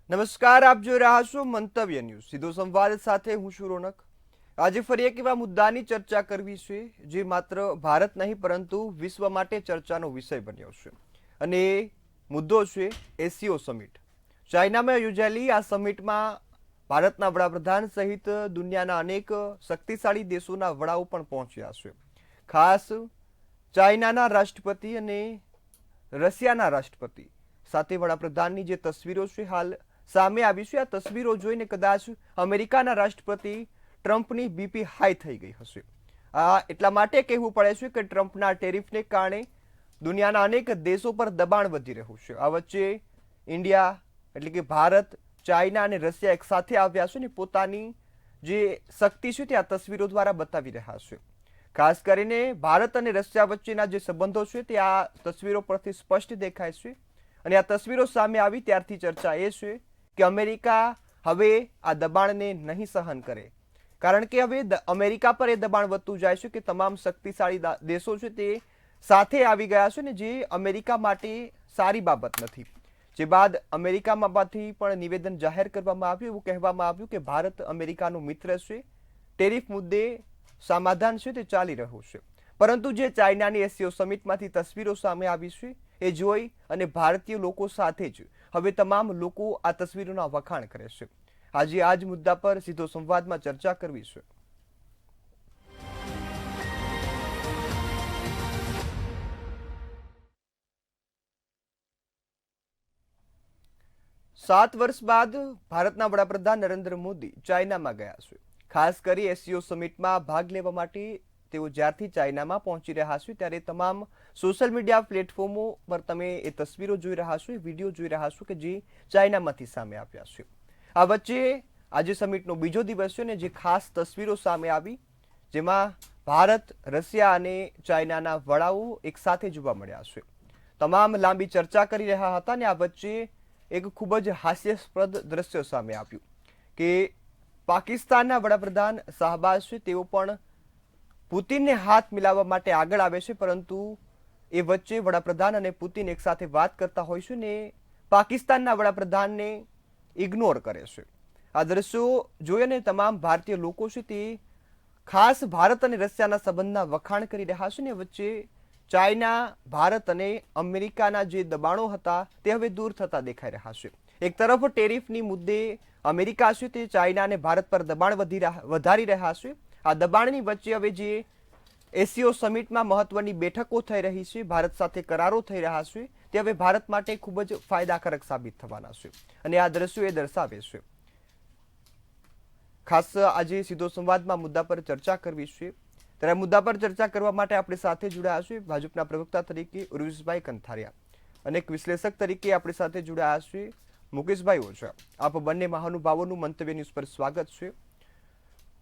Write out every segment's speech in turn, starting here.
નમસ્કાર, આપ જોઈ રહ્યા છો મંતવ્ય ન્યૂઝ સીધો સંવાદ સાથે હું છું રોનક. આજે ફરી એક એવા મુદ્દાની ચર્ચા કરવી છે જે માત્ર ભારત નહીં પરંતુ વિશ્વ માટે ચર્ચાનો વિષય બન્યો છે અને એ મુદ્દો છે એસીઓ સમિટ. ચાઇનામાં યોજાયેલી આ સમિટમાં ભારતના વડાપ્રધાન સહિત દુનિયાના અનેક શક્તિશાળી દેશોના વડાઓ પણ પહોંચ્યા છે. ખાસ ચાઇનાના રાષ્ટ્રપતિ અને રશિયાના રાષ્ટ્રપતિ સાથે વડાપ્રધાનની જે તસવીરો છે હાલ સામે આવી છે, આ તસવીરો જોઈને કદાચ અમેરિકાના રાષ્ટ્રપતિ ટ્રમ્પની બીપી હાઈ થઈ ગઈ હશે. આ એટલા માટે કહેવું પડે છે કે ટ્રમ્પના ટેરિફને કારણે દુનિયાના અનેક દેશો પર દબાણ વધી રહ્યું છે. આ વચ્ચે ઇન્ડિયા એટલે કે ભારત, ચાઇના અને રશિયા એક સાથે આવ્યા છે અને પોતાની જે શક્તિ છે તે આ તસવીરો દ્વારા બતાવી રહ્યા છે. ખાસ કરીને ભારત અને રશિયા વચ્ચેના જે સંબંધો છે તે આ તસવીરો પરથી સ્પષ્ટ દેખાય છે. અને આ તસવીરો સામે આવી ત્યારથી ચર્ચા એ છે કે અમેરિકા હવે આ દબાણને નહીં સહન કરે, કારણ કે હવે અમેરિકા પર એ દબાણ વધતું જાય છે કે તમામ શક્તિશાળી દેશો છે તે સાથે આવી ગયા છે ને જે અમેરિકા માટે સારી બાબત નથી. જે બાદ અમેરિકામાંથી પણ નિવેદન જાહેર કરવામાં આવ્યું. એવું કહેવામાં આવ્યું કે ભારત અમેરિકાનું મિત્ર છે, ટેરિફ મુદ્દે સમાધાન છે તે ચાલી રહ્યું છે. પરંતુ જે ચાઇનાની એસીઓ સમિટમાંથી તસવીરો સામે આવી છે એ જોઈ અને ભારતીય લોકો સાથે જ હવે તમામ લોકો આ તસવીરોના વખાણ કરે છે. આજે આ જ મુદ્દા પર સીધો સંવાદમાં ચર્ચા કરવી છે. સાત વર્ષ બાદ ભારતના વડાપ્રધાન નરેન્દ્ર મોદી ચાઇનામાં ગયા છે. ખાસ કરી એસીઓ સમિટમાં ભાગ લેવા માટે તેઓ જ્યારથી ચાઇનામાં પહોંચી રહ્યા છે ત્યારે તમામ સોશિયલ મીડિયા પ્લેટફોર્મો પર તમે એ તસવીરો જોઈ રહ્યા છો, એ વિડીયો જોઈ રહ્યા છો કે જે ચાઇનામાંથી સામે આવ્યા છે. આ વચ્ચે આજે સમિટનો બીજો દિવસ છે ને જે ખાસ તસવીરો સામે આવી જેમાં ભારત, રશિયા અને ચાઇનાના વડાઓ એક સાથે જોવા મળ્યા છે. તમામ લાંબી ચર્ચા કરી રહ્યા હતા અને આ વચ્ચે એક ખૂબ જ હાસ્યાસ્પદ દ્રશ્ય સામે આવ્યું કે પાકિસ્તાનના વડાપ્રધાન શાહબાઝ છે તેઓ પણ પુતિનને હાથ મિલાવવા માટે આગળ આવે છે, પરંતુ એ વચ્ચે વડાપ્રધાન અને પુતિન એક સાથે વાત કરતા હોય છે ને પાકિસ્તાનના વડાપ્રધાનને ઇગ્નોર કરે છે. આ દ્રશ્યો જોઈને તમામ ભારતીય લોકો છે તે ખાસ ભારત અને રશિયાના સંબંધના વખાણ કરી રહ્યા છે ને વચ્ચે ચાઇના, ભારત અને અમેરિકાના જે દબાણો હતા તે હવે દૂર થતા દેખાઈ રહ્યા છે. એક તરફ ટેરિફની મુદ્દે અમેરિકા છે તે ચાઇના અને ભારત પર દબાણ વધારી રહ્યા છે. આ દબાણની વચ્ચે હવે જે એસીઓ સમિટમાં મહત્વની બેઠકો થઈ રહી છે, ભારત સાથે કરારો થઈ રહ્યા છે તે હવે ભારત માટે ખૂબ જ ફાયદાકારક સાબિત થવાના છે અને આ દ્રશ્યો એ દર્શાવે છે. ખાસ આજે સીધો સંવાદમાં મુદ્દા પર ચર્ચા કરવી છે. ત્યારે મુદ્દા પર ચર્ચા કરવા માટે આપણી સાથે જોડાયા છે ભાજપના પ્રવક્તા તરીકે ઉર્વિશભાઈ કંથારિયા અને એક વિશ્લેષક તરીકે આપણી સાથે જોડાયા છે મુકેશભાઈ ઓઝા. આપ બંને મહાનુભાવોનું મંતવ્ય ન્યૂઝ પર સ્વાગત છે.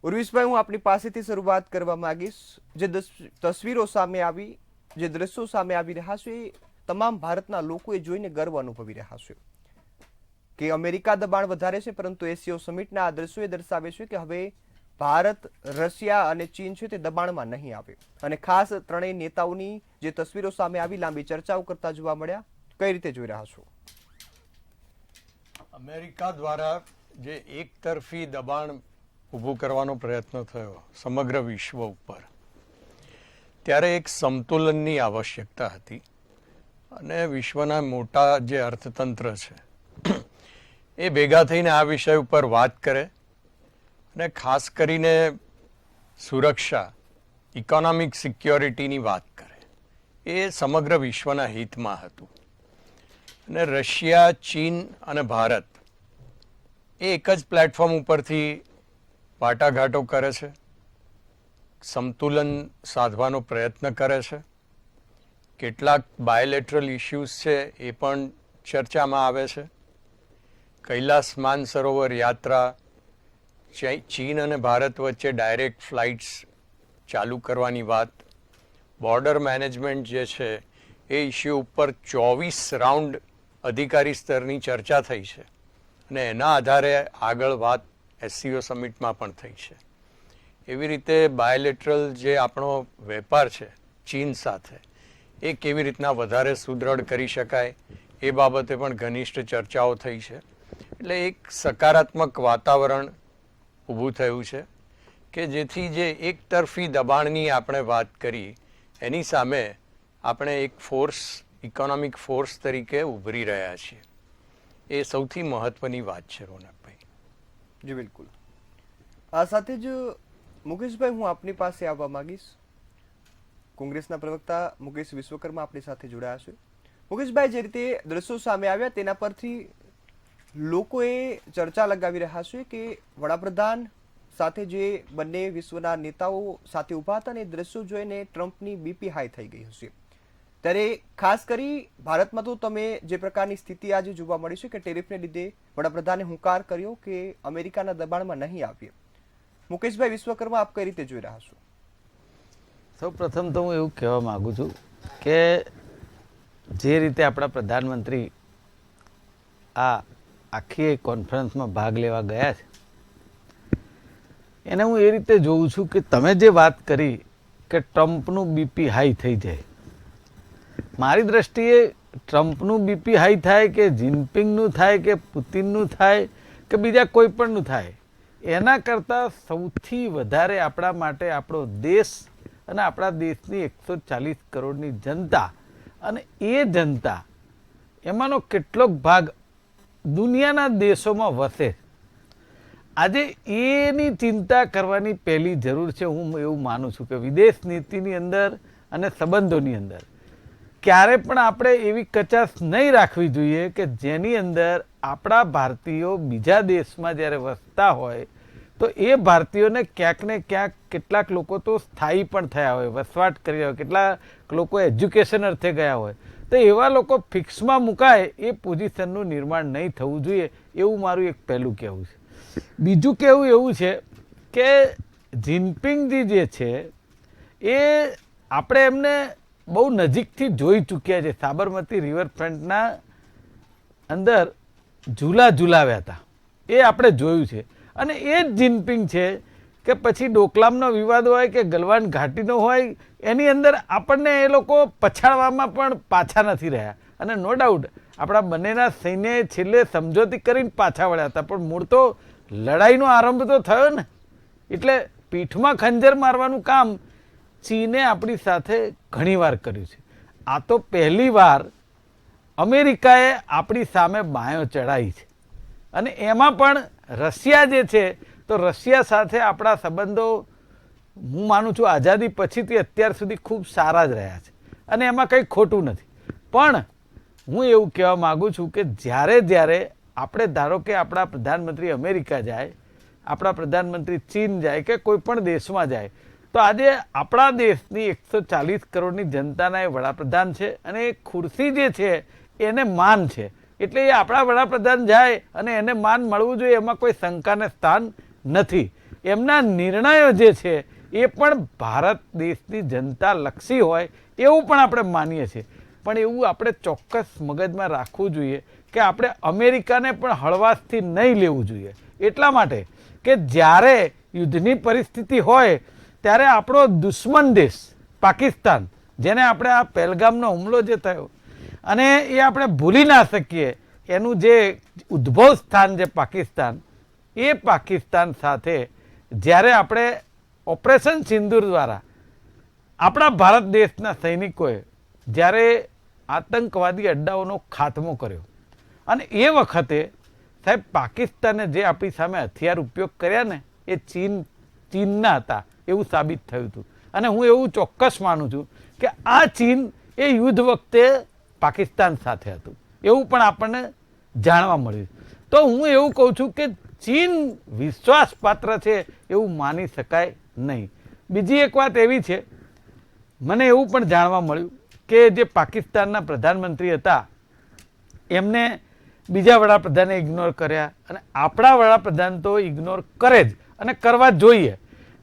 ઉર્વિશભાઈ, હું આપની પાસેથી શરૂઆત કરવા માંગીશ. જે તસવીરો સામે આવી, જે દ્રશ્યો સામે આવી રહ્યા છે એ તમામ ભારતના લોકો એ જોઈને ગર્વ અનુભવી રહ્યા છે કે અમેરિકા દબાણ વધારે છે, પરંતુ એસીઓ સમિટના આ દ્રશ્યો એ દર્શાવે છે કે હવે ભારત, રશિયા અને ચીન છે તે દબાણમાં નહીં આવે. અને ખાસ ત્રણેય નેતાઓની જે તસવીરો સામે આવી લાંબી ચર્ચાઓ કરતા જોવા મળ્યા, કઈ રીતે જોઈ રહ્યા છો? અમેરિકા દ્વારા જે એકતરફી દબાણ ઊભું કરવાનો પ્રયત્ન થયો સમગ્ર વિશ્વ ઉપર, ત્યારે એક સંતુલનની આવશ્યકતા હતી અને વિશ્વના મોટા જે અર્થતંત્ર છે એ ભેગા થઈને આ વિષય ઉપર વાત કરે અને ખાસ કરીને સુરક્ષા, ઇકોનોમિક સિક્યોરિટીની વાત કરે. એ સમગ્ર વિશ્વના હિતમાં હતું. અને રશિયા, ચીન અને ભારત એ એક જ પ્લેટફોર્મ ઉપરથી વાટાઘાટો કરે છે, સંતુલન સાધવાનો પ્રયત્ન કરે છે. કેટલાક બાયોલેટરલ ઇશ્યુઝ છે એ પણ ચર્ચામાં આવે છે. કૈલાસ માનસરોવર યાત્રા, ચીન અને ભારત વચ્ચે ડાયરેક્ટ ફ્લાઇટ્સ ચાલુ કરવાની વાત, બોર્ડર મેનેજમેન્ટ જે છે એ ઇશ્યુ ઉપર 24 રાઉન્ડ અધિકારી સ્તરની ચર્ચા થઈ છે અને એના આધારે આગળ વાત એસસીઓ સમિટમાં પણ થઈ છે. એવી રીતે બાયોલેટરલ જે આપણો વેપાર છે ચીન સાથે એ કેવી રીતના વધારે સુદૃઢ કરી શકાય એ બાબતે પણ ઘનિષ્ઠ ચર્ચાઓ થઈ છે. એટલે એક સકારાત્મક વાતાવરણ ઊભું થયું છે કે જેથી જે એકતરફી દબાણની આપણે વાત કરી એની સામે આપણે એક ફોર્સ, ઇકોનોમિક ફોર્સ તરીકે ઉભરી રહ્યા છીએ. એ સૌથી મહત્વની વાત છે રોનકભાઈ. જી બિલકુલ. આ સાથે જ મુકેશભાઈ, હું આપની પાસે આવવા માંગીશ. કોંગ્રેસના પ્રવક્તા મુકેશ વિશ્વકર્મા આપણી સાથે જોડાયા છે. મુકેશભાઈ, જે રીતે દ્રશ્યો સામે આવ્યા તેના પરથી લોકોએ ચર્ચા લગાવી રહ્યા છે કે વડાપ્રધાન સાથે જે બંને વિશ્વના નેતાઓ સાથે ઊભા હતા ને દ્રશ્યો જોઈને ટ્રમ્પની બીપી હાઈ થઈ ગઈ હશે. ત્યારે ખાસ કરી ભારતમાં તો તમે જે પ્રકારની સ્થિતિ આજે જોવા મળી છે કે ટેરિફને લીધે વડાપ્રધાને હુંકાર કર્યો કે અમેરિકાના દબાણમાં નહીં આવીએ. મુકેશભાઈ વિશ્વકર્મા, આપ કઈ રીતે જોઈ રહ્યા છો? સૌ પ્રથમ તો હું એવું કહેવા માગું છું કે જે રીતે આપણા પ્રધાનમંત્રી આ આખી કોન્ફરન્સમાં ભાગ લેવા ગયા છે એને હું એ રીતે જોઉં છું કે તમે જે વાત કરી કે ટ્રમ્પનું બીપી હાઈ થઈ જાય, મારી દ્રષ્ટિએ ટ્રમ્પનું બીપી હાઈ થાય કે જિનપિંગનું થાય કે પુતિનનું થાય કે બીજા કોઈ પણનું થાય, એના કરતાં સૌથી વધારે આપણા માટે આપણો દેશ અને આપણા દેશની 140 કરોડની જનતા અને એ જનતા એમાંનો કેટલોક ભાગ દુનિયાના દેશોમાં વસે. આજે એની ચિંતા કરવાની પહેલી જરૂર છે. હું એવું માનું છું કે વિદેશ નીતિની અંદર અને સંબંધોની અંદર ક્યારે પણ આપણે એવી કચાશ નહીં રાખવી જોઈએ કે જેની અંદર આપણા ભારતીયો બીજા દેશમાં જ્યારે વસતા હોય તો એ ભારતીયોને ક્યાંક ને ક્યાંક કેટલાક લોકો તો સ્થાયી પણ થયા હોય, વસવાટ કર્યા હોય, કેટલાક લોકો એજ્યુકેશન અર્થે ગયા હોય, તો એવા લોકો ફિક્સમાં મુકાય એ પોઝિશનનું નિર્માણ નહીં થવું જોઈએ, એવું મારું એક પહેલું કહેવું છે. બીજું કહેવું એવું છે કે જિનપિંગજી જે છે એ આપણે એમને બહુ નજીકથી જોઈ ચૂક્યા છે. સાબરમતી રિવરફ્રન્ટના અંદર ઝૂલા ઝૂલાવ્યા હતા, એ આપણે જોયું છે. અને એ જ જિનપિંગ છે કે પછી ડોકલામનો વિવાદ હોય કે ગલવાન ઘાટીનો હોય, એની અંદર આપણને એ લોકો પછાડવામાં પણ પાછા નથી રહ્યા. અને નો ડાઉટ આપણા બંનેના સૈન્યએ છેલ્લે સમજોતી કરીને પાછા વળ્યા હતા, પણ મૂળ તો લડાઈનો આરંભ તો થયો ને. એટલે પીઠમાં ખંજર મારવાનું કામ ચીને આપણી સાથે ઘણીવાર કર્યું છે. આ તો પહેલી વાર અમેરિકાએ આપણી સામે બાયો ચડાવી છે. અને એમાં પણ રશિયા જે છે તો રશિયા સાથે આપણા સંબંધો હું માનું છું આઝાદી પછીથી અત્યાર સુધી ખૂબ સારા જ રહ્યા છે અને એમાં કંઈ ખોટું નથી. પણ હું એવું કહેવા માગું છું કે જ્યારે આપણે ધારો કે આપણા પ્રધાનમંત્રી અમેરિકા જાય, આપણા પ્રધાનમંત્રી ચીન જાય કે કોઈ પણ દેશમાં જાય, તો આજે આપણા દેશની 140 કરોડની જનતાના એ વડાપ્રધાન છે અને એ ખુરશી જે છે એને માન છે. એટલે એ આપણા વડાપ્રધાન જાય અને એને માન મળવું જોઈએ, એમાં કોઈ શંકાને સ્થાન નથી. એમના નિર્ણયો જે છે એ પણ ભારત દેશની જનતા લક્ષી હોય એવું પણ આપણે માનીએ છીએ. પણ એવું આપણે ચોક્કસ મગજમાં રાખવું જોઈએ કે આપણે અમેરિકાને પણ હળવાશથી નહીં લેવું જોઈએ. એટલા માટે કે જ્યારે યુદ્ધની પરિસ્થિતિ હોય ત્યારે આપણો દુશ્મન દેશ પાકિસ્તાન, જેને આપણે આ પહેલગામનો હુમલો જે થયો અને એ આપણે ભૂલી ના શકીએ, એનું જે ઉદ્ભવ સ્થાન જે પાકિસ્તાન, એ પાકિસ્તાન સાથે જ્યારે આપણે ઓપરેશન સિંદૂર દ્વારા આપણા ભારત દેશના સૈનિકોએ જ્યારે આતંકવાદી અડ્ડાઓનો ખાત્મો કર્યો અને એ વખતે સાહેબ પાકિસ્તાને જે આપણી સામે હથિયાર ઉપયોગ કર્યા ને એ ચીનના હતા એવું સાબિત થયું હતું. અને હું એવું ચોક્કસ માનું છું કે આ ચીન એ યુદ્ધ વખતે પાકિસ્તાન સાથે હતું એવું પણ આપણને જાણવા મળ્યું. તો હું એવું કહું છું કે ચીન વિશ્વાસપાત્ર છે એવું માની શકાય નહીં. બીજી એક વાત એવી છે, મને એવું પણ જાણવા મળ્યું કે જે પાકિસ્તાનના પ્રધાનમંત્રી હતા એમને બીજા વડાપ્રધાને ઇગ્નોર કર્યા અને આપણા વડાપ્રધાન તો ઇગ્નોર કરે જ અને કરવા જોઈએ.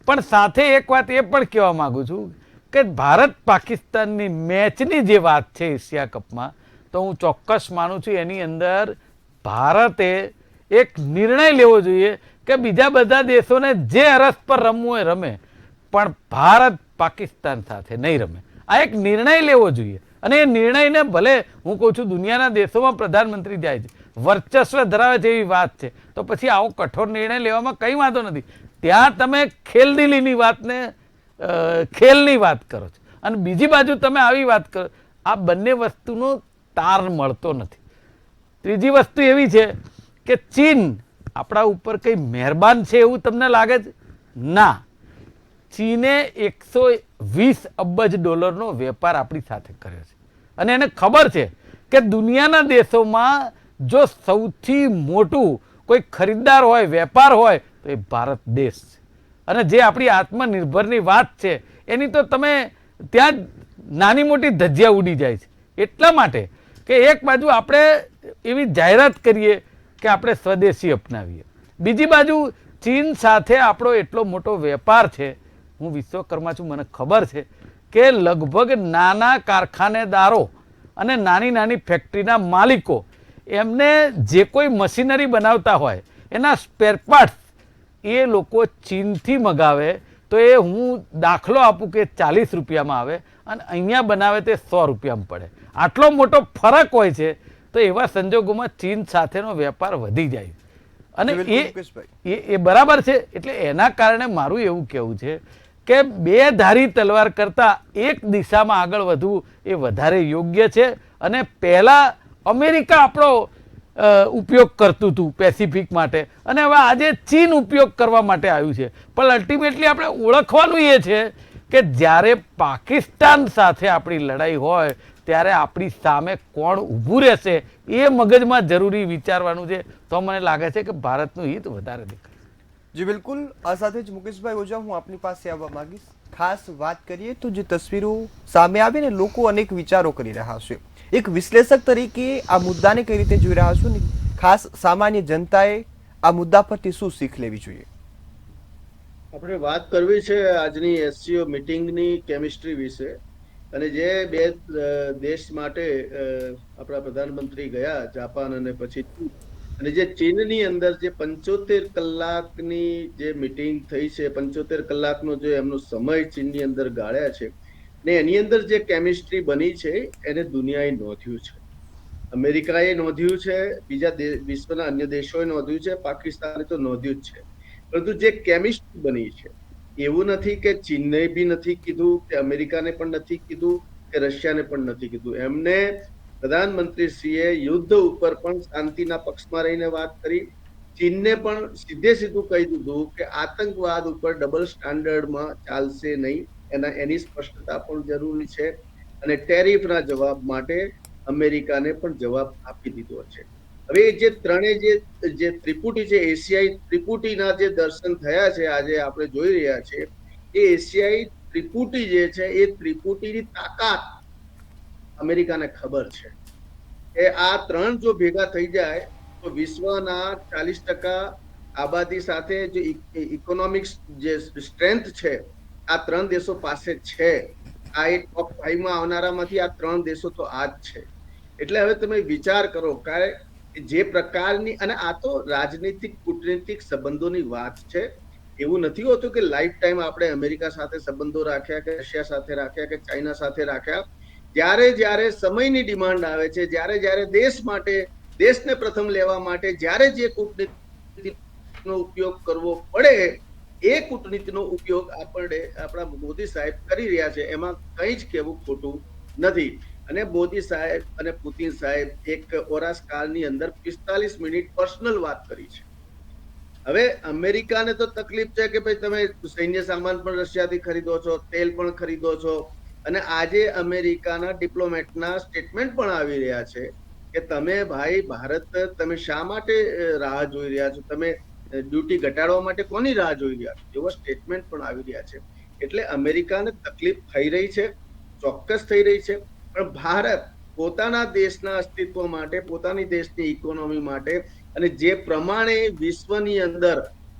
પણ સાથે એક વાત એ પણ કહેવા માગું છું કે ભારત પાકિસ્તાનની મેચની જે વાત છે એશિયા કપમાં, તો હું ચોક્કસ માનું છું એની અંદર ભારતે એક નિર્ણય લેવો જોઈએ કે બીજા બધા દેશોને જે અરસ પર રમવું હોય રમે, પણ ભારત પાકિસ્તાન સાથે નહીં રમે. આ એક નિર્ણય લેવો જોઈએ અને એ નિર્ણયને ભલે હું કહું છું દુનિયાના દેશોમાં પ્રધાનમંત્રી જાય છે, વર્ચસ્વ ધરાવે છે એવી વાત છે, તો પછી આવો કઠોર નિર્ણય લેવામાં કંઈ વાંધો નથી. ત્યાં તમે ખેલદિલીની વાતને ખેલની વાત કરો છો અને બીજી બાજુ તમે આવી વાત કરો. આ બંને વસ્તુનો તાર મળતો નથી. ત્રીજી વસ્તુ એવી છે કે ચીન આપણા ઉપર કંઈ મહેરબાન છે એવું તમને લાગે છે? ના. ચીને $120 અબજ વેપાર આપણી સાથે કર્યો છે અને એને ખબર છે કે દુનિયાના દેશોમાં જો સૌથી મોટું કોઈ ખરીદદાર હોય, વેપાર હોય તો એ ભારત દેશ છે. અને જે આપણી આત્મનિર્ભરની વાત છે એની તો તમે ત્યાં નાની મોટી ધજ્જિયા ઉડી જાય છે. એટલા માટે કે એક બાજુ આપણે એવી જાહેરાત કરીએ કે આપણે સ્વદેશી અપનાવીએ, બીજી બાજુ ચીન સાથે આપણો એટલો મોટો વેપાર છે. હું વિશ્વકર્મા છું, મને ખબર છે કે લગભગ નાના કારખાનેદારો અને નાની નાની ફેક્ટરીના માલિકો એમને જે કોઈ મશીનરી બનાવતા હોય એના સ્પેર પાર્ટ્સ એ લોકો ચીનથી મગાવે તો એ હું દાખલો આપું કે 40 રૂપિયામાં આવે અને અહીંયા બનાવે તે 100 રૂપિયામાં પડે. આટલો મોટો ફરક હોય છે. તો એવા સંજોગોમાં ચીન સાથેનો વેપાર વધી જાય અને એ બરાબર છે. એટલે એના કારણે મારું એવું કહેવું છે કે બે ધારી તલવાર કરતાં એક દિશામાં આગળ વધવું એ વધારે યોગ્ય છે. અને પહેલાં અમેરિકા આપણો ઉપયોગ કરતું હતું પેસિફિક માટે અને હવે આજે ચીન ઉપયોગ કરવા માટે આવ્યું છે. પણ અલ્ટિમેટલી આપણે ઓળખવાનું એ છે કે જ્યારે પાકિસ્તાન સાથે આપણી લડાઈ હોય ત્યારે આપણી સામે કોણ ઊભું રહેશે એ મગજમાં જરૂરી વિચારવાનું છે. તો મને લાગે છે કે ભારતનું હિત વધારે દેખાય. જી બિલકુલ. આ સાથે જ મુકેશભાઈ ઓઝા, હું આપની પાસે આવવા માંગીશ. ખાસ વાત કરીએ તો જે તસવીરો સામે આવીને લોકો અનેક વિચારો કરી રહ્યા છે. એક વિશ્લેષક તરીકે આ મુદ્દાને કઈ રીતે જોઈ રહ્યા છો ને ખાસ સામાન્ય જનતાએ આ મુદ્દા પરથી શું શીખ લેવી જોઈએ? આપણે વાત કરવી છે આજની એસસીઓ મીટિંગની કેમિસ્ટ્રી વિશે. અને જે બે દેશ માટે આપણા પ્રધાનમંત્રી ગયા, જાપાન અને પછી ચીન, અને જે ચીનની અંદર જે 75 કલાકની જે મીટિંગ થઈ છે, 75 કલાકનો જે એમનો સમય ચીનની અંદર ગાળ્યા છે ને એની અંદર જે કેમિસ્ટ્રી બની છે એને દુનિયાએ નોંધ્યું છે, અમેરિકાએ નોંધ્યું છે, બીજા વિશ્વના અન્ય દેશોએ નોંધ્યું છે, પાકિસ્તાને તો નોંધ્યું જ છે. પરંતુ જે કેમિસ્ટ્રી બની છે એવું નથી કે ચીનને બી નથી કીધું કે અમેરિકાને પણ નથી કીધું કે રશિયાને પણ નથી કીધું. એમને પ્રધાનમંત્રીશ્રીએ યુદ્ધ ઉપર પણ શાંતિના પક્ષમાં રહીને વાત કરી. ચીનને પણ સીધે સીધું કહી દીધું કે આતંકવાદ ઉપર ડબલ સ્ટાન્ડર્ડમાં ચાલશે નહીં, એની સ્પષ્ટતા પણ જરૂરી છે. અને ટેરિફના જવાબ માટે અમેરિકાને પણ જવાબ આપી દીધો છે. હવે જે ત્રણેય જે ત્રિપુટી છે, એશિયાઈ ત્રિપુટીના જે દર્શન થયા છે આજે આપણે જોઈ રહ્યા છે, એ એશિયાઈ ત્રિપુટી જે છે એ ત્રિપુટીની તાકાત અમેરિકાને ખબર છે કે આ ત્રણ જો ભેગા થઈ જાય તો વિશ્વના 40% આબાદી સાથે જે ઇકોનોમિક્સ જે સ્ટ્રેન્થ છે આ ત્રણ દેશો પાસે છે. આ એક ટોપ 5 માં આવનારામાંથી આ ત્રણ દેશો તો આ જ છે. એટલે હવે તમે વિચાર કરો કે જે પ્રકારની, અને આ તો રાજનીતિક કૂટનૈતિક સંબંધોની વાત છે. એવું નથી હોતું કે લાઈફ ટાઈમ આપણે અમેરિકા સાથે સંબંધો રાખ્યા કે રશિયા સાથે રાખ્યા કે ચાઇના સાથે રાખ્યા. જ્યારે જ્યારે સમયની ડિમાન્ડ આવે છે, જ્યારે જ્યારે દેશ માટે, દેશને પ્રથમ લેવા માટે જ્યારે જે કૂટનીતિનો ઉપયોગ કરવો પડે એ કૂટનીતિનો ઉપયોગ આપણા મોદી સાહેબ કરી રહ્યા છે. એમાં કંઈ જ કહેવું ખોટું નથી. અને મોદી સાહેબ અને પુતિન સાહેબ એક ઓરાસ કાળની અંદર 45 મિનિટ પર્સનલ વાત કરી છે. હવે અમેરિકાને તો તકલીફ છે કે ભાઈ તમે સૈન્ય સામાન પણ રશિયાથી ખરીદો છો, તેલ પણ ખરીદો છો, અને આજે અમેરિકાના ડિપ્લોમેટના સ્ટેટમેન્ટ પણ આવી રહ્યા છે કે તમે ભાઈ ભારત, તમે શા માટે રાહ જોઈ રહ્યા છો, તમે ડ્યુટી ઘટાડવા માટે કોની રાહ જોઈ રહ્યા છો, એવા સ્ટેટમેન્ટ પણ આવી રહ્યા છે. એટલે અમેરિકાને તકલીફ થઈ રહી છે, ચોક્કસ થઈ રહી છે. પણ ભારત પોતાના દેશના અસ્તિત્વ માટે, પોતાની દેશની ઇકોનોમી માટે, અને જે પ્રમાણે વિશ્વની અંદર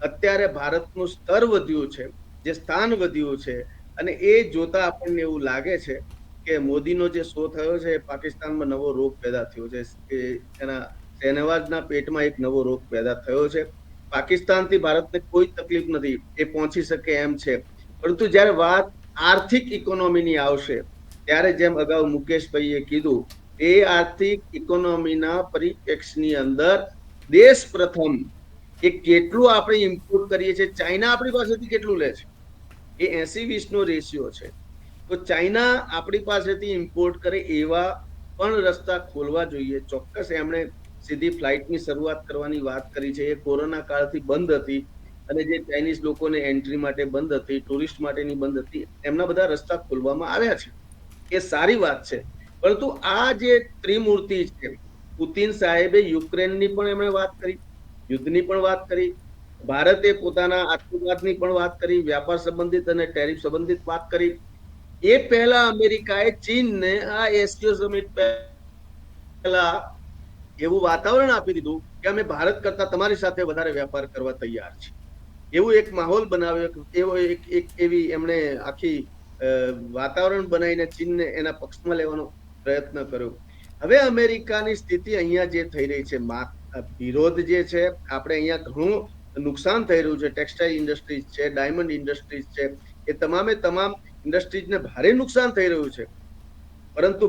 અત્યારે ભારતનું સ્તર વધ્યું છે, જે સ્થાન વધ્યું છે, અને એ જોતા આપણને એવું લાગે છે કે મોદીનો જે શો થયો છે પાકિસ્તાનમાં નવો રોગ પેદા થયો છે, એના શહેનવાઝના પેટમાં એક નવો રોગ પેદા થયો છે. પાકિસ્તાનથી ભારતને કોઈ તકલીફ નથી, એ પહોંચી શકે એમ છે. પરંતુ જ્યારે વાત આર્થિક ઇકોનોમીની આવશે ત્યારે જેમ અગાઉ મુકેશભાઈએ કીધું એ આર્થિક ઇકોનોમીના પરિપ્રેક્ષની અંદર દેશ પ્રથમ એ કેટલું આપણે ઇમ્પોર્ટ કરીએ છીએ, ચાઇના આપણી પાસેથી કેટલું લે છે, એ 80-20 નો રેશિયો છે. તો ચાઇના આપણી પાસેથી ઇમ્પોર્ટ કરે એવા પણ રસ્તા ખોલવા જોઈએ. ચોક્કસ એમણે સીધી ફ્લાઇટની શરૂઆત કરવાની વાત કરી છે. એ કોરોના કાળથી બંધ હતી અને જે ચાઇનીઝ લોકોને એન્ટ્રી માટે બંધ હતી, ટુરિસ્ટ માટેની બંધ હતી, એમના બધા રસ્તા ખોલવામાં આવ્યા છે. એ સારી વાત છે. પરંતુ આ જે ત્રિમૂર્તિ છે, પુતિન સાહેબે યુક્રેનની પણ એમણે વાત કરી, યુદ્ધની પણ વાત કરી, ભારતે પોતાના આતંકવાદની પણ વાત કરી, વ્યાપાર સંબંધિત અને ટેરિફ સંબંધિત વાત કરી. એ પહેલા અમેરિકાએ ચીનને આ એસસીઓ સમિટ પહેલા એવું વાતાવરણ આપી દીધું કે અમે ભારત કરતા તમારી સાથે વધારે વેપાર કરવા તૈયાર છીએ. એવું એક માહોલ બનાવ્યો, એવો એક એવી એમણે આખી વાતાવરણ બનાવીને ચીનને એના પક્ષમાં લેવાનો પ્રયત્ન કર્યો. હવે અમેરિકાની સ્થિતિ અહીંયા જે થઈ રહી છે, વિરોધ જે છે, આપણે અહીંયા ઘણું નુકસાન થઈ રહ્યું છે. ટેક્સટાઇલ ઇન્ડસ્ટ્રીઝ છે, ડાયમંડ ઇન્ડસ્ટ્રીઝ છે, એ તમામે તમામ ઇન્ડસ્ટ્રીઝને ભારે નુકસાન થઈ રહ્યું છે. પરંતુ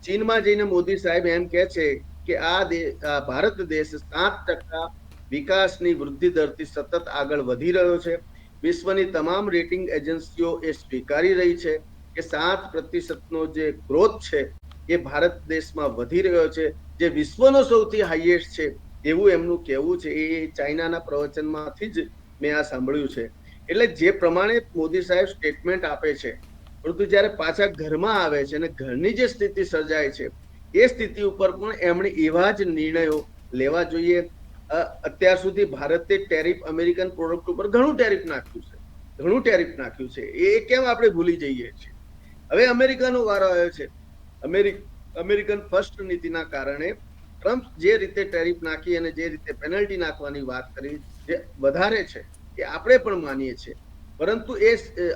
ચીનમાં જઈને મોદી સાહેબ એમ કહે છે કે આ ભારત દેશ 7% વિકાસની વૃદ્ધિ દરથી સતત આગળ વધી રહ્યો છે. વિશ્વની તમામ રેટિંગ એજન્સીઓ એ સ્વીકારી રહી છે કે 7% જે ગ્રોથ છે એ ભારત દેશમાં વધી રહ્યો છે, જે વિશ્વનો સૌથી હાઈએસ્ટ છે એવું એમનું કહેવું છે. એ ચાઇનાના પ્રવચનમાંથી જ મેં આ સાંભળ્યું છે. એટલે જે પ્રમાણે મોદી સાહેબ સ્ટેટમેન્ટ આપે છે, પરંતુ જયારે પાછા ઘરમાં આવે છે અને ઘરની જે સ્થિતિ સર્જાય છે એ સ્થિતિ ઉપર પણ એમણે એવા જ નિર્ણયો લેવા જોઈએ. અત્યાર સુધી ભારતે ટેરિફ અમેરિકન પ્રોડક્ટ ઉપર ઘણું ટેરિફ નાખ્યું છે. એ કેમ આપણે ભૂલી જઈએ છીએ? હવે અમેરિકાનો વારો આવ્યો છે. અમેરિકન ફર્સ્ટ નીતિના કારણે ટ્રમ્પ જે રીતે ટેરિફ નાખી અને જે રીતે પેનલ્ટી નાખવાની વાત કરી, જે વધારે છે એ આપણે પણ માનીએ છીએ. પરંતુ એ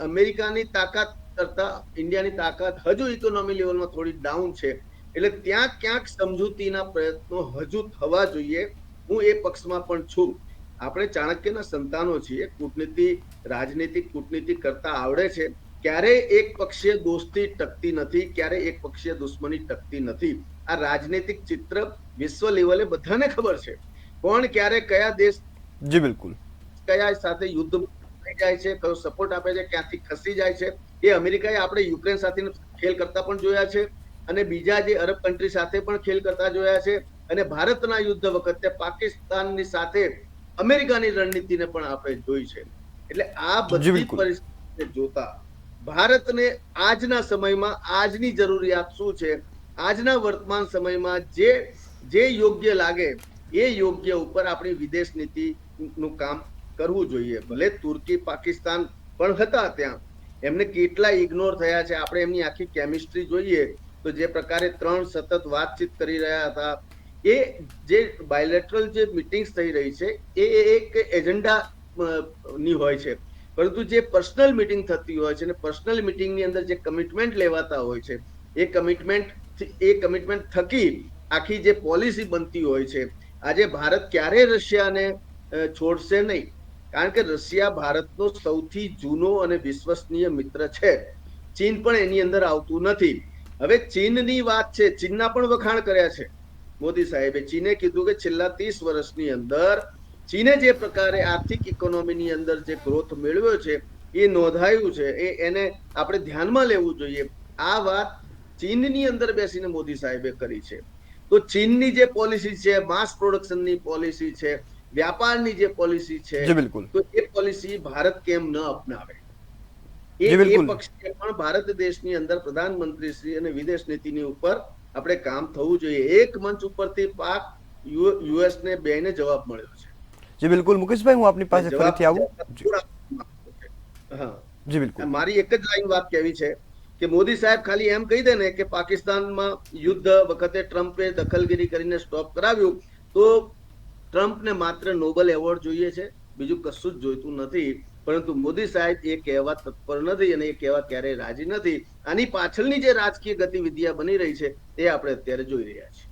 અમેરિકાની તાકાત કરતા ઇન્ડિયાની તાકાત હજુ ઇકોનોમી લેવલમાં થોડી ડાઉન છે. એટલે ત્યાં ક્યાંક સમજૂતીના પ્રયત્નો હજુ થવા જોઈએ. હું એ પક્ષમાં પણ છું. આપણે ચાણક્યના સંતાનો છીએ. રાજનીતિક કૂટનીતિ કરતા આવડે છે. ક્યારેય એક પક્ષીય દોસ્તી ટકતી નથી, ક્યારેય એક પક્ષીય દુશ્મની ટકતી નથી. આ રાજનીતિક ચિત્ર વિશ્વ લેવલે બધાને ખબર છે. કોણ ક્યારે કયા દેશ જી બિલકુલ કયા સાથે યુદ્ધ જાય છે, કયો સપોર્ટ આપે છે, ક્યાંથી ખસી જાય છે, એ અમેરિકાએ આપણે યુક્રેન સાથે ખેલ કરતા પણ જોયા છે અને બીજા જે અરબ કન્ટ્રી સાથે પણ ખેલ કરતા જોયા છે. અને ભારતના યુદ્ધ વખતે પાકિસ્તાનની સાથે અમેરિકાની રણનીતિને પણ આપણે જોઈ છે. એટલે આ બધી પરિસ્થિતિને જોતા ભારતને આજના સમયમાં આજની જરૂરિયાત શું છે, આજના વર્તમાન સમયમાં જે યોગ્ય લાગે એ યોગ્ય ઉપર આપણી વિદેશ નીતિનું કામ કરવું જોઈએ. ભલે તુર્કી પાકિસ્તાન પણ હતા ત્યાં, એમને કેટલા ઇગ્નોર થયા છે. આપણે એમની આખી કેમિસ્ટ્રી જોઈએ તો જે પ્રકારે 3 સતત વાતચીત કરી રહ્યા હતા, એ જે બાયલેટરલ જે મીટિંગ્સ થઈ રહી છે એ એક એજન્ડા ની હોય છે. પરંતુ જે પર્સનલ મીટિંગ થતી હોય છે અને પર્સનલ મીટિંગની અંદર જે કમિટમેન્ટ લેવાતા હોય છે, એ કમિટમેન્ટ થકી આખી જે પોલિસી બનતી હોય છે. આજે ભારત ક્યારેય રશિયાને છોડશે નહીં, કારણ કે રશિયા ભારતનો સૌથી જૂનો અને વિશ્વસનીય મિત્ર છે. ચીન પણ એની અંદર આવતું નથી. હવે ચીનની વાત છે, ચીનના પણ વખાણ કર્યા છે મોદી સાહેબે. ચીને કીધું કે છેલ્લા 30 વર્ષની અંદર ચીને જે પ્રકારે આર્થિક ઇકોનોમીની અંદર જે ગ્રોથ મેળવ્યો છે એ નોંધાયું છે. એને આપણે ધ્યાનમાં લેવું જોઈએ. આ વાત ચીનની અંદર બેસીને મોદી સાહેબે કરી છે. તો ચીનની જે પોલિસી છે, માસ પ્રોડક્શનની પોલિસી છે, વ્યાપારની જે પોલિસી છે, તો એ પોલિસી ભારત કેમ ન અપનાવે? એ પક્ષે પણ ભારત દેશની અંદર પ્રધાનમંત્રી શ્રી અને વિદેશ નીતિની ઉપર આપણે કામ થવું જોઈએ. એક મંચ ઉપરથી પાક યુએસ ને બેને જવાબ મળ્યો છે. જી બિલકુલ મુકેશભાઈ, હું આપની પાસે ફરીથી આવું. હા જી બિલકુલ. મારી એક જ લાઈન વાત કહેવી છે કે મોદી સાહેબ ખાલી એમ કહી દે ને કે પાકિસ્તાનમાં યુદ્ધ વખતે ટ્રમ્પે દખલગીરી કરીને સ્ટોપ કરાવ્યું, તો ટ્રમ્પને માત્ર નોબેલ એવોર્ડ જોઈએ છે, બીજું કશું જ જોઈતું નથી. પરંતુ મોદી સાહેબ એ કહેવા તત્પર નથી અને એ કહેવા ક્યારેય રાજી નથી. આની પાછળની જે રાજકીય ગતિવિધિઓ બની રહી છે એ આપણે અત્યારે જોઈ રહ્યા છીએ.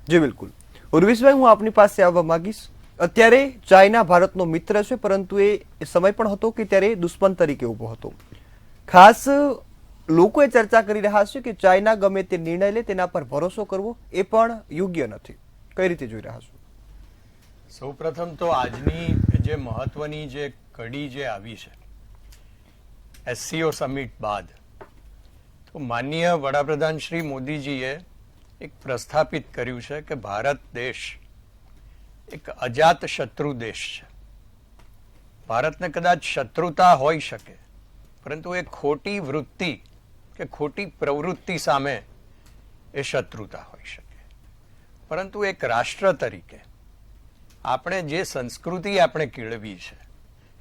જી બિલકુલ. ઉર્વિશભાઈ, હું આપની પાસે આવવા માંગીશ. અત્યારે ચાઇના ભારતનો મિત્ર છે, પરંતુ એ સમય પણ હતો કે ત્યારે દુશ્મન તરીકે ઉભો હતો. ખાસ લોકો એ ચર્ચા કરી રહ્યા છે કે ચાઇના ગમે તે નિર્ણય લે તેના પર ભરોસો કરવો એ પણ યોગ્ય નથી. કઈ રીતે જોઈ રહ્યા છો? સૌપ્રથમ તો આજની જે મહત્વની જે કડી જે આવી છે એસસીઓ સમિટ બાદ, તો માનનીય વડાપ્રધાન શ્રી મોદીજીએ એક પ્રસ્થાપિત કર્યું છે કે ભારત દેશ એક અજાત શત્રુ દેશ છે. ભારતને કદાચ શત્રુતા હોઈ શકે, પરંતુ એ ખોટી વૃત્તિ કે ખોટી પ્રવૃત્તિ સામે એ શત્રુતા હોઈ શકે. પરંતુ એક રાષ્ટ્ર તરીકે આપણે જે સંસ્કૃતિ આપણે કેળવી છે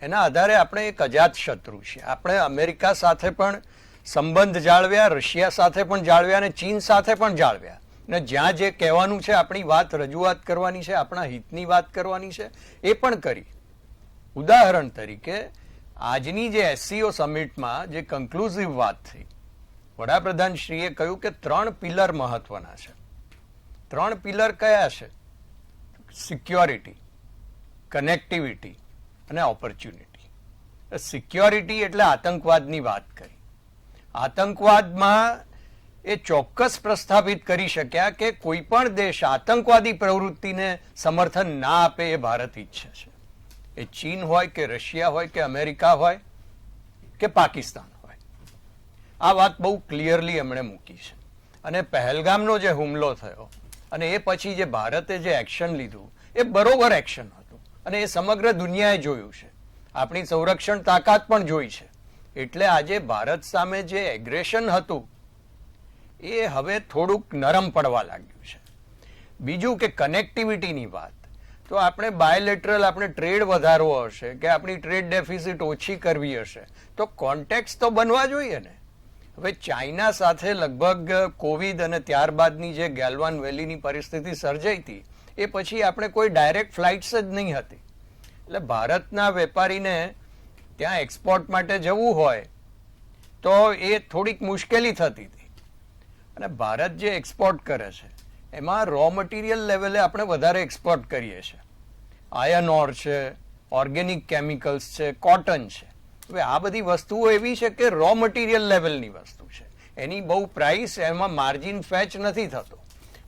એના આધારે આપણે એક અજાત શત્રુ છીએ. આપણે અમેરિકા સાથે પણ સંબંધ જાળવ્યા, રશિયા સાથે પણ જાળવ્યા અને ચીન સાથે પણ જાળવ્યા. ને જ્યાં જે કહેવાનું છે, આપણી વાત રજૂઆત કરવાની છે, આપણા હિતની વાત કરવાની છે, એ પણ કરી. ઉદાહરણ તરીકે આજની જે એસસીઓ સમિટમાં જે કન્ક્લુઝિવ વાત થઈ, વડાપ્રધાન શ્રીએ કહ્યું કે 3 પિલર મહત્વના છે. 3 પિલર કયા છે? સિક્યોરિટી, કનેક્ટિવિટી અને ઓપોર્ચ્યુનિટી. સિક્યોરિટી એટલે આતંકવાદની વાત કરી. આતંકવાદમાં એ ચોક્કસ પ્રસ્થાપિત કરી શક્યા કે કોઈ પણ દેશ આતંકવાદી પ્રવૃત્તિને સમર્થન ના આપે એ ભારત ઈચ્છે છે. એ ચીન હોય કે રશિયા હોય કે અમેરિકા હોય કે પાકિસ્તાન હોય. આ વાત બહુ ક્લિયરલી એમણે મૂકી છે. અને પહેલગામનો જે હુમલો થયો અને એ પછી જે ભારતે જે એક્શન લીધું એ બરોબર એક્શન હતું અને એ સમગ્ર દુનિયાએ જોયું છે. આપણી સંરક્ષણ તાકાત પણ જોઈ છે. એટલે આજે ભારત સામે જે એગ્રેશન હતું એ હવે થોડુંક નરમ પડવા લાગ્યું છે. બીજું કે કનેક્ટિવિટીની વાત, તો આપણે બાયલેટરલ આપણે ટ્રેડ વધારવો હશે કે આપણી ટ્રેડ ડેફિસિટ ઓછી કરવી હશે તો કોન્ટેક્ટ તો બનવા જોઈએ ને. હવે ચાઇના સાથે લગભગ કોવિડ અને ત્યારબાદની જે ગેલવાન વેલીની પરિસ્થિતિ સર્જાઈ હતી એ પછી આપણે કોઈ ડાયરેક્ટ ફ્લાઇટ્સ જ નહીં હતી. એટલે ભારતના વેપારીને ત્યાં એક્સપોર્ટ માટે જવું હોય તો એ થોડીક મુશ્કેલી થતી હતી. અને ભારત જે એક્સપોર્ટ કરે છે એમાં રો મટીરિયલ લેવલે આપણે વધારે એક્સપોર્ટ કરીએ છીએ. આયર્ન ઓર છે, ઓર્ગેનિક કેમિકલ્સ છે, કોટન છે. હવે આ બધી વસ્તુઓ એવી છે કે રો મટીરિયલ લેવલની વસ્તુ છે. એની બહુ પ્રાઇસ, એમાં માર્જિન ફેચ નથી થતો.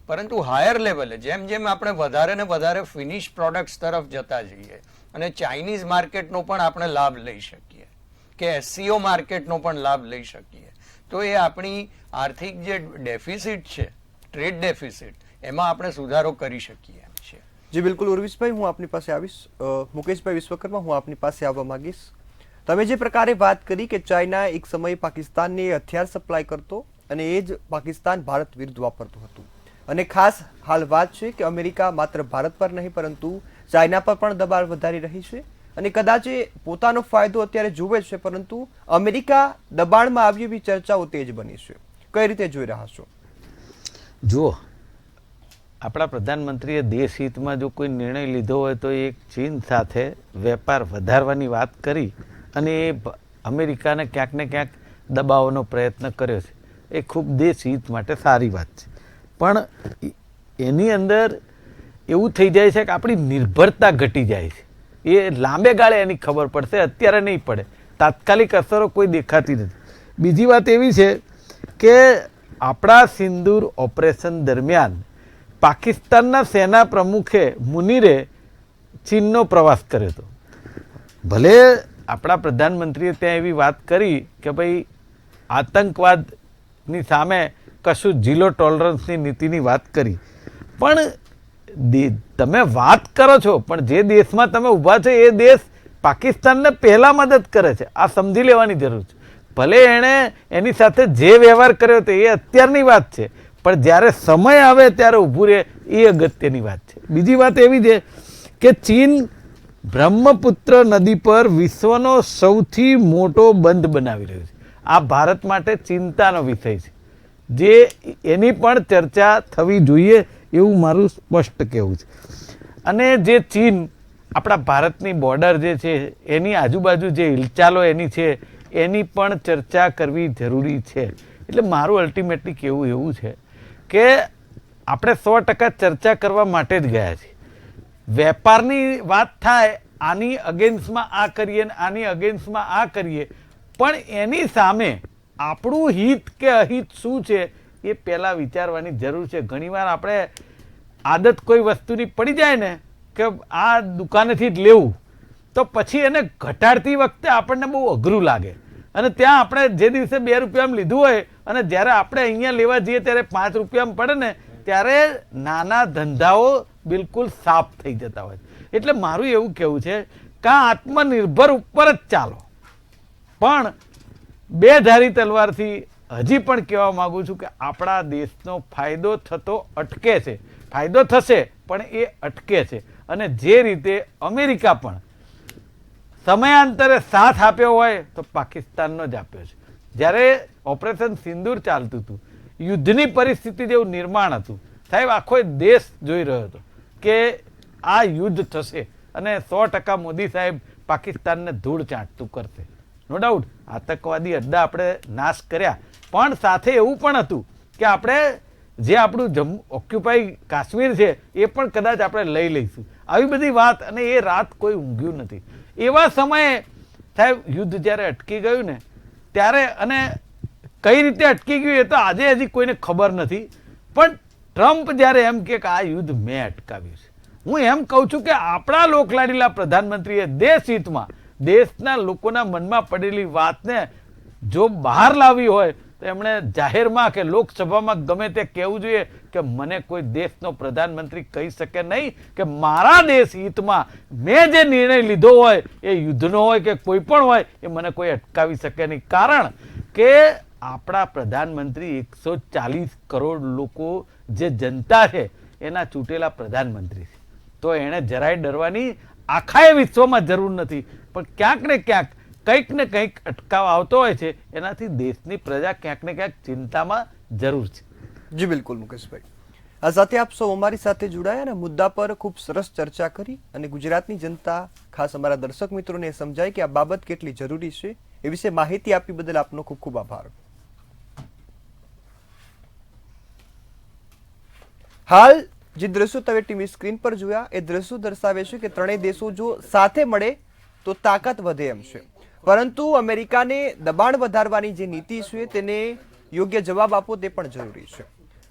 પરંતુ હાયર લેવલે જેમ જેમ આપણે વધારે ને વધારે ફિનિશ પ્રોડક્ટ્સ તરફ જતા જઈએ અને ચાઇનીઝ માર્કેટનો પણ આપણે લાભ લઈ શકીએ કે એસસીઓ માર્કેટનો પણ લાભ લઈ શકીએ તો એ આપણી આર્થિક જે ડેફિસિટ છે, ટ્રેડ ડેફિસિટ, એમાં આપણે સુધારો કરી શકીએ એમ છે. જી બિલકુલ ઉર્વિશભાઈ, હું આપની પાસે આવીશ. મુકેશભાઈ વિશ્વકર્મા, હું આપની પાસે આવવા માંગીશ. તમે જે પ્રકારે વાત કરી કે ચાઇના એક સમયે પાકિસ્તાનને હથિયાર સપ્લાય કરતો અને એ જ પાકિસ્તાન ભારત વિરુદ્ધ વાપરતું હતું. અને ખાસ હાલ વાત છે કે અમેરિકા માત્ર ભારત પર નહીં પરંતુ ચાઇના પર પણ દબાણ વધારી રહી છે અને કદાચ એ પોતાનો ફાયદો અત્યારે જુએ છે, પરંતુ અમેરિકા દબાણમાં આવી એવી ચર્ચાઓ તેજ બની છે. કઈ રીતે જોઈ રહ્યા છો? જુઓ, આપણા પ્રધાનમંત્રીએ દેશ હિતમાં જો કોઈ નિર્ણય લીધો હોય તો એક ચીન સાથે વેપાર વધારવાની વાત કરી અને એ અમેરિકાને ક્યાંક ને ક્યાંક દબાવવાનો પ્રયત્ન કર્યો છે. એ ખૂબ દેશ હિત માટે સારી વાત છે. પણ એની અંદર એવું થઈ જાય છે કે આપણી નિર્ભરતા ઘટી જાય છે. એ લાંબે ગાળે એની ખબર પડશે, અત્યારે નહીં પડે. તાત્કાલિક અસરો કોઈ દેખાતી નથી. બીજી વાત એવી છે કે આપણા સિંદૂર ઓપરેશન દરમિયાન પાકિસ્તાનના સેના પ્રમુખે મુનીરે ચીનનો પ્રવાસ કર્યો હતો. ભલે આપણા પ્રધાનમંત્રીએ ત્યાં એવી વાત કરી કે ભાઈ આતંકવાદની સામે કશું ઝીરો ટોલરન્સની નીતિની વાત કરી, પણ તમે વાત કરો છો પણ જે દેશમાં તમે ઊભા છો એ દેશ પાકિસ્તાનને પહેલા મદદ કરે છે. આ સમજી લેવાની જરૂર છે. ભલે એણે એની સાથે જે વ્યવહાર કર્યો હતો એ અત્યારની વાત છે, પણ જ્યારે સમય આવે ત્યારે ઊભું રહે એ અગત્યની વાત છે. બીજી વાત એવી છે કે ચીન બ્રહ્મપુત્ર નદી પર વિશ્વનો સૌથી મોટો બંધ બનાવી રહ્યું છે. આ ભારત માટે ચિંતાનો વિષય છે, જે એની પણ ચર્ચા થવી જોઈએ એવું મારું સ્પષ્ટ કહેવું છે. અને જે ચીન આપણા ભારતની બોર્ડર જે છે એની આજુબાજુ જે હિલચાલો એની છે એની પણ ચર્ચા કરવી જરૂરી છે. એટલે મારું અલ્ટિમેટલી કહેવું એવું છે કે આપણે 100% ચર્ચા કરવા માટે જ ગયા છીએ. વેપારની વાત થાય, આની અગેન્સ્ટમાં આ કરીએ ને આની અગેન્સ્ટમાં આ કરીએ, પણ એની સામે આપણું હિત કે અહિત શું છે એ પહેલાં વિચારવાની જરૂર છે. ઘણીવાર આપણે આદત કોઈ વસ્તુની પડી જાય ને કે આ દુકાનેથી જ લેવું, તો પછી એને ઘટાડતી વખતે આપણને બહુ અઘરું લાગે, અને ત્યાં આપણે જે દિવસે 2 રૂપિયામાં લીધું હોય અને જ્યારે આપણે અહીંયા લેવા જઈએ ત્યારે 5 રૂપિયામાં પડે ને ત્યારે નાના ધંધાઓ બિલકુલ સાફ થઈ જતા હોય. એટલે મારું એવું કહેવું છે કે આ આત્મનિર્ભર ઉપર જ ચાલો, પણ બે ધારી તલવારથી હજી પણ કહેવા માંગુ છું કે આપણા દેશનો ફાયદો થતો અટકે છે. ફાયદો થશે પણ એ અટકે છે. અને જે રીતે અમેરિકા પણ સમયાંતરે સાથ આપ્યો હોય તો પાકિસ્તાનનો જ આપ્યો છે. જ્યારે ઓપરેશન સિંદૂર ચાલતું હતું, યુદ્ધની પરિસ્થિતિ જેવું નિર્માણ હતું, સાહેબ આખો દેશ જોઈ રહ્યો હતો કે આ યુદ્ધ થશે અને 100% મોદી સાહેબ પાકિસ્તાનને ધૂળ ચાટતું કરશે. નો ડાઉટ આતંકવાદી અડ્ડા આપણે નાશ કર્યા, પણ સાથે એવું પણ હતું કે આપણે જે આપણું ઓક્યુપાઈ કાશ્મીર છે એ પણ કદાચ આપણે લઈ લઈશું. આવી બધી વાત, અને એ રાત કોઈ ઊંઘ્યું નથી. એવા સમયે સાહેબ યુદ્ધ જ્યારે અટકી ગયું ને ત્યારે, અને કઈ રીતે અટકી ગયું એ તો આજે હજી કોઈને ખબર નથી, પણ ટ્રમ્પ જ્યારે એમ કે આ યુદ્ધ મેં અટકાવ્યું છે, હું એમ કહું છું કે આપણા લોકલાડીલા પ્રધાનમંત્રીએ દેશ હિતમાં દેશના લોકોના મનમાં પડેલી વાતને જો બહાર લાવી હોય તો એમણે જાહેરમાં કે લોકસભામાં ગમે તે કહેવું જોઈએ કે મને કોઈ દેશનો પ્રધાનમંત્રી કહી શકે નહીં કે મારા દેશ હિતમાં મેં જે નિર્ણય લીધો હોય એ યુદ્ધનો હોય કે કોઈ પણ હોય એ મને કોઈ અટકાવી શકે નહીં. કારણ કે આપણા પ્રધાનમંત્રી 140 કરોડ લોકો જે જનતા છે એના ચૂંટેલા પ્રધાનમંત્રી છે. તો એણે જરાય ડરવાની આખાએ વિશ્વમાં જરૂર નથી, પણ ક્યાંક ને ક્યાંક કંઈક ને કંઈક અટકાવ આવતો હોય છે, એનાથી દેશની પ્રજા ક્યાંક ને ક્યાંક ચિંતામાં જરૂર છે. જી બિલકુલ મુકેશભાઈ, આ સાથે આપ સૌ અમારી સાથે જોડાયા અને મુદ્દા પર ખૂબ સરસ ચર્ચા કરી અને ગુજરાતની જનતા, ખાસ અમારા દર્શક મિત્રોને સમજાય કે આ બાબત કેટલી જરૂરી છે એ વિશે માહિતી આપી બદલ આપનો ખૂબ ખૂબ આભાર. હાલ જે દ્રશ્યો તમે ટીવી સ્ક્રીન પર જોયા એ દ્રશ્યો દર્શાવે છે કે ત્રણેય દેશો જો સાથે મળે તો તાકાત વધે એમ છે, પરંતુ અમેરિકાને દબાણ વધારવાની જે નીતિ છે તેને યોગ્ય જવાબ આપવો તે પણ જરૂરી છે.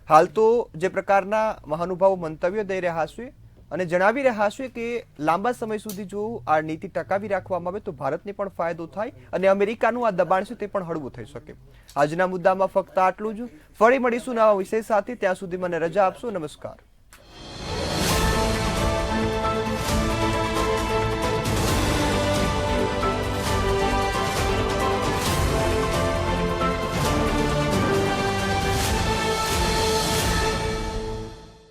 હાલ તો જે પ્રકારના મહાનુભાવો મંતવ્યો દઈ રહ્યા છે અને જણાવી રહ્યા છે કે લાંબા સમય સુધી જો આ નીતિ ટકાવી રાખવામાં આવે તો ભારતને પણ ફાયદો થાય અને અમેરિકાનું આ દબાણ છે તે પણ હળવું થઈ શકે. આજના મુદ્દામાં ફક્ત આટલું જ. ફરી મળીશું નવા વિષય સાથે. ત્યાં સુધી મને રજા આપશો. નમસ્કાર.